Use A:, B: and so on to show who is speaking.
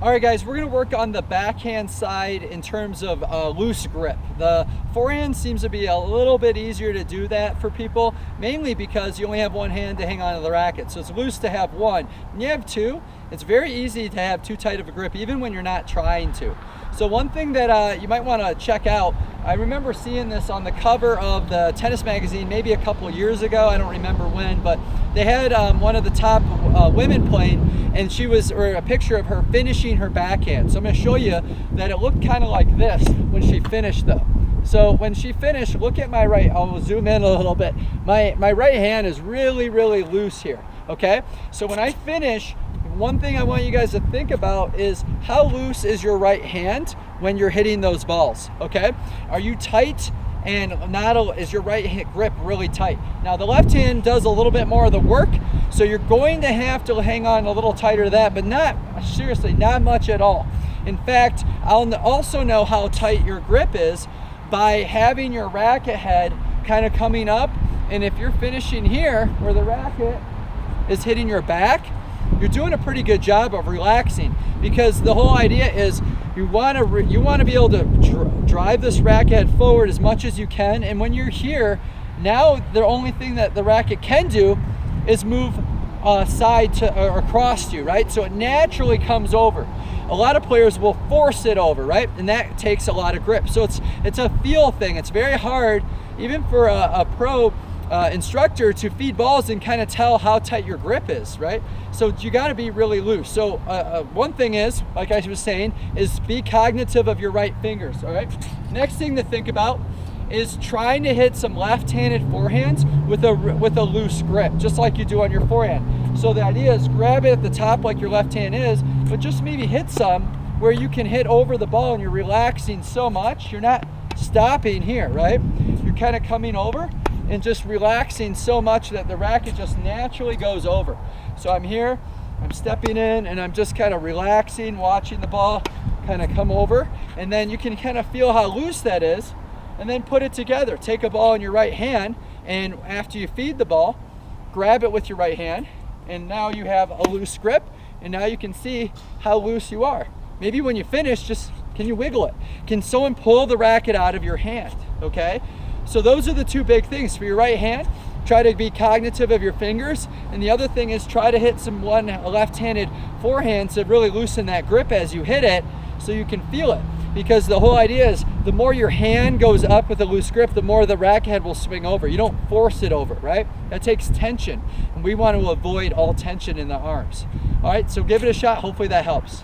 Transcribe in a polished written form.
A: All right, guys, we're gonna work on the backhand side in terms of loose grip. The forehand seems to be a little bit easier to do that for people, mainly because you only have one hand to hang on to the racket. So it's loose to have one. When you have two, it's very easy to have too tight of a grip, even when you're not trying to. So one thing that you might wanna check out, I remember seeing this on the cover of the tennis magazine maybe a couple years ago, I don't remember when, but they had one of the top women playing, and or a picture of her finishing her backhand. So I'm gonna show you that it looked kind of like this when she finished though. So when she finished, look at my right, I'll zoom in a little bit. My right hand is really, really loose here, okay? So when I finish, one thing I want you guys to think about is how loose is your right hand when you're hitting those balls, okay? Are you tight? And is your right hand grip really tight? Now the left hand does a little bit more of the work, so you're going to have to hang on a little tighter to that, but seriously, not much at all. In fact, I'll also know how tight your grip is by having your racket head kind of coming up, and if you're finishing here where the racket is hitting your back, you're doing a pretty good job of relaxing, because the whole idea is you want to be able to drive this racket forward as much as you can, and when you're here, now the only thing that the racket can do is move side to or across you, right? So it naturally comes over. A lot of players will force it over, right? And that takes a lot of grip. So it's a feel thing. It's very hard, even for a pro instructor, to feed balls and kind of tell how tight your grip is, right? So you got to be really loose. So one thing is, like I was saying, is be cognitive of your right fingers, all right? Next thing to think about is trying to hit some left-handed forehands with a loose grip, just like you do on your forehand. So the idea is grab it at the top like your left hand is, but just maybe hit some where you can hit over the ball and you're relaxing so much, you're not stopping here, right? You're kind of coming over and just relaxing so much that the racket just naturally goes over. So I'm here, I'm stepping in, and I'm just kind of relaxing, watching the ball kind of come over, and then you can kind of feel how loose that is, and then put it together. Take a ball in your right hand, and after you feed the ball, grab it with your right hand, and now you have a loose grip, and now you can see how loose you are. Maybe when you finish, can you wiggle it? Can someone pull the racket out of your hand, okay? So those are the two big things. For your right hand, try to be cognitive of your fingers, and the other thing is try to hit some left-handed forehand to really loosen that grip as you hit it so you can feel it. Because the whole idea is the more your hand goes up with a loose grip, the more the racket head will swing over. You don't force it over, right? That takes tension, and we want to avoid all tension in the arms. All right, so give it a shot. Hopefully that helps.